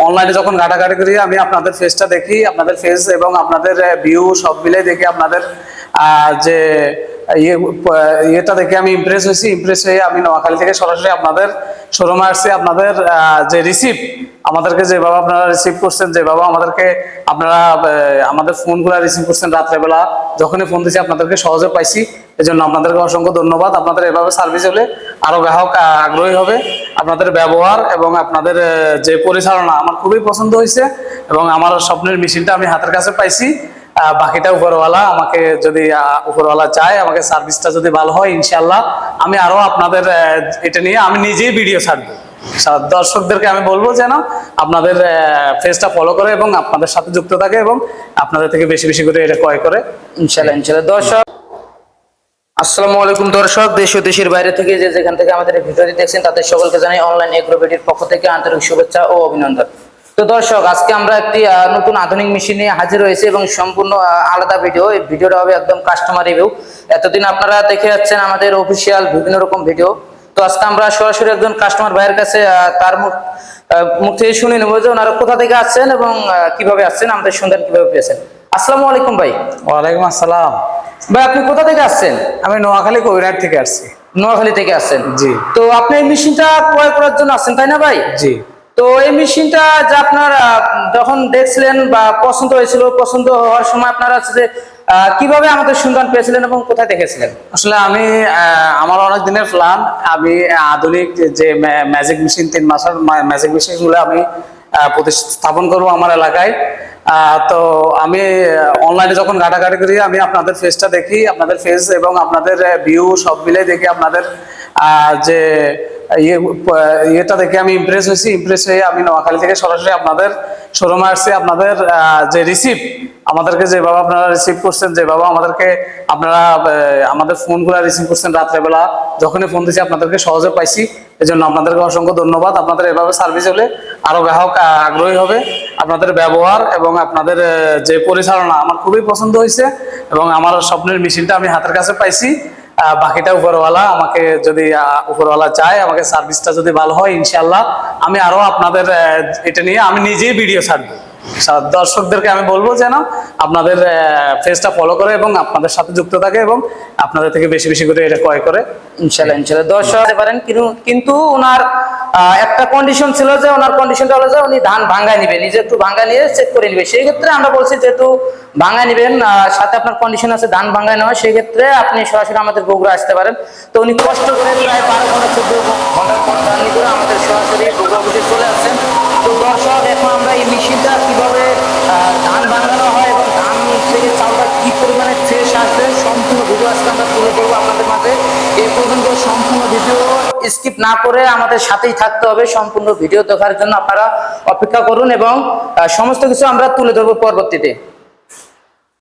অনলাইনে যখন ঘাটাঘাটি করি আমি আপনাদের ফেসটা দেখি, আপনাদের ফেস এবং আপনাদের ভিউ সব মিলে দেখি আপনাদের যে ইয়েটা দেখে আমি ইমপ্রেস হয়ে আমি নোয়াখালী থেকে সরাসরি আপনাদের শোরুমে আসছি। আপনাদের যে রিসিভ আমাদেরকে যেভাবে আপনারা রিসিভ করছেন, যেভাবে আমাদেরকে আপনারা আমাদের ফোনগুলো রিসিভ করছেন রাত্রেবেলা যখনই ফোন দিয়েছি আপনাদেরকে সহজে পাইছি, এই জন্য আপনাদেরকে অসংখ্য ধন্যবাদ। আপনাদের এভাবে সার্ভিস হলে আরো গ্রাহক আগ্রহী হবে। আপনাদের ব্যবহার এবং আপনাদের যে পরিচালনা আমার খুবই পছন্দ হয়েছে এবং আমার স্বপ্নের মেশিনটা আমি হাতের কাছে পাইছি। বাকিটা উপরওয়ালা আমাকে যদি উপরওয়ালা চায়, আমাকে সার্ভিসটা যদি ভালো হয়, ইনশাল্লাহ আমি আরো আপনাদের এটা নিয়ে আমি নিজেই ভিডিও ছাড়বো। দর্শকদেরকে আমি বলবো যেন আপনাদের পেজটা ফলো করে এবং আপনাদের সাথে যুক্ত থাকে এবং আপনাদের থেকে বেশি বেশি করে এটা ক্রয় করে ইনশাল্লাহ। দর্শক আসসালামু আলাইকুম। দর্শক দেশ ও দেশের বাইরে থেকে যেখান থেকে আমাদের ভিডিওটি দেখছেন তাদের সকলকে জানাই অনলাইন এগ্রোভেটির পক্ষ থেকে আন্তরিক শুভেচ্ছা ও অভিনন্দন। তো দর্শক আজকে আমরা একটি নতুন আধুনিক মেশিন নিয়ে হাজির হয়েছি এবং সম্পূর্ণ আলাদা ভিডিও। এই ভিডিওটা হবে একদম কাস্টমার রিভিউ। এতদিন আপনারা দেখে যাচ্ছেন আমাদের অফিসিয়াল বিভিন্ন রকম ভিডিও, তো আজকে আমরা সরাসরি একজন কাস্টমার ভাইয়ের কাছে তার মুখ থেকে শুনে নেবো যে ওনারা কোথা থেকে আসছেন এবং কিভাবে আসছেন, আমাদের সন্ধান কিভাবে পেয়েছেন। আসসালামু আলাইকুম ভাই। ওয়ালাইকুম আসসালাম। ভাই আপনি কোথা থেকে আসছেন? আমি নোয়াখালী কবিরহাট থেকে আসছি। নোয়াখালী থেকে আসছেন? জি। তো আপনি এই মেশিনটা ক্রয় করার জন্য আসছেন তাই না ভাই? জি। তো এই মেশিনটা যে আপনার যখন দেখছিলেন বা পছন্দ হয়েছিল, পছন্দ হওয়ার সময় আপনারা যে কিভাবে আমাদের সন্ধান পেয়েছিলেন এবং কোথায় দেখেছিলেন? আসলে আমি আমার অনেক দিনের প্ল্যান, আমি আধুনিক যে ম্যাজিক মেশিন 3 মাসের ম্যাজিক মেশিনগুলো আমি প্রতিস্থাপন করবো আমার এলাকায়। তো আমি অনলাইনে যখন ঘাটাঘাটি করি আমি আপনাদের ফেসটা দেখি, আপনাদের ফেস এবং আপনাদের ভিউ সব মিলে দেখি আপনাদের যে ইয়েটা দেখে আমি ইমপ্রেস হয়ে আমি নোয়াখালী থেকে সরাসরি আপনাদের শোরুমে আসছি। আপনাদের যে রিসিভ আমাদেরকে যেভাবে আপনারা রিসিভ করছেন, যেভাবে আমাদেরকে আপনারা আমাদের ফোনগুলো রিসিভ করছেন রাত্রেবেলা যখনই ফোন দিয়েছি আপনাদেরকে সহজে পাইছি, এই জন্য আপনাদেরকে অসংখ্য ধন্যবাদ। আপনাদের এভাবে সার্ভিস হলে আরো গ্রাহক আগ্রহী হবে। আপনাদের ব্যবহার এবং আপনাদের যে পরিচালনা আমার খুবই পছন্দ হয়েছে এবং আমার স্বপ্নের মেশিনটা আমি হাতের কাছে পাইছি। বাকিটা উপরওয়ালা আমাকে যদি উপরওয়ালা চায়, আমাকে সার্ভিসটা যদি ভালো হয়, ইনশাল্লাহ আমি আরো আপনাদের এটা নিয়ে আমি নিজেই ভিডিও ছাড়বো। দর্শকদেরকে আমি বলবো যেন আপনাদের পেজটা ফলো করে এবং আপনাদের সাথে যুক্ত থাকে এবং আপনাদের থেকে বেশি বেশি করে এটা ক্রয় করে ইনশাল্লাহ। দর্শক পারেন, কিন্তু ওনার একটা কন্ডিশন ছিল যে ওনার কন্ডিশনটা হলো যে উনি ধান ভাঙ্গায় নিবে, নিজে একটু ভাঙ্গা নিয়ে চেক করে নিবে। সেই ক্ষেত্রে আমরা বলছি যেহেতু ভাঙ্গায় নিবেন, সাথে আপনার কন্ডিশন আছে ধান ভাঙ্গায় নেওয়া, সেই ক্ষেত্রে আপনি সরাসরি আমাদের বগুড়া আসতে পারেন। তো উনি কষ্ট করে প্রায় 12 ঘন্টা 14 ঘন্টার পর জার্নি করে আমাদের সরাসরি বগুড়া অফিসে চলে আসছেন। তো দর্শক এখন আমরা এই মেশিনটা কিভাবে ধান ভাঙানো হয় এবং ধান থেকে চালটা কি পরিমাণে ফ্রেশ আসবে সম্পূর্ণ ভিডিও আজকে আমরা তুলে ধরবো আপনাদের মাঝে। এই পর্যন্ত সম্পূর্ণ ভিডিও স্কিপ না করে আমাদের সাথেই থাকতে হবে। সম্পূর্ণ ভিডিও দেখার জন্য আপনারা অপেক্ষা করুন এবং সমস্ত কিছু আমরা তুলে ধরবো পরবর্তীতে।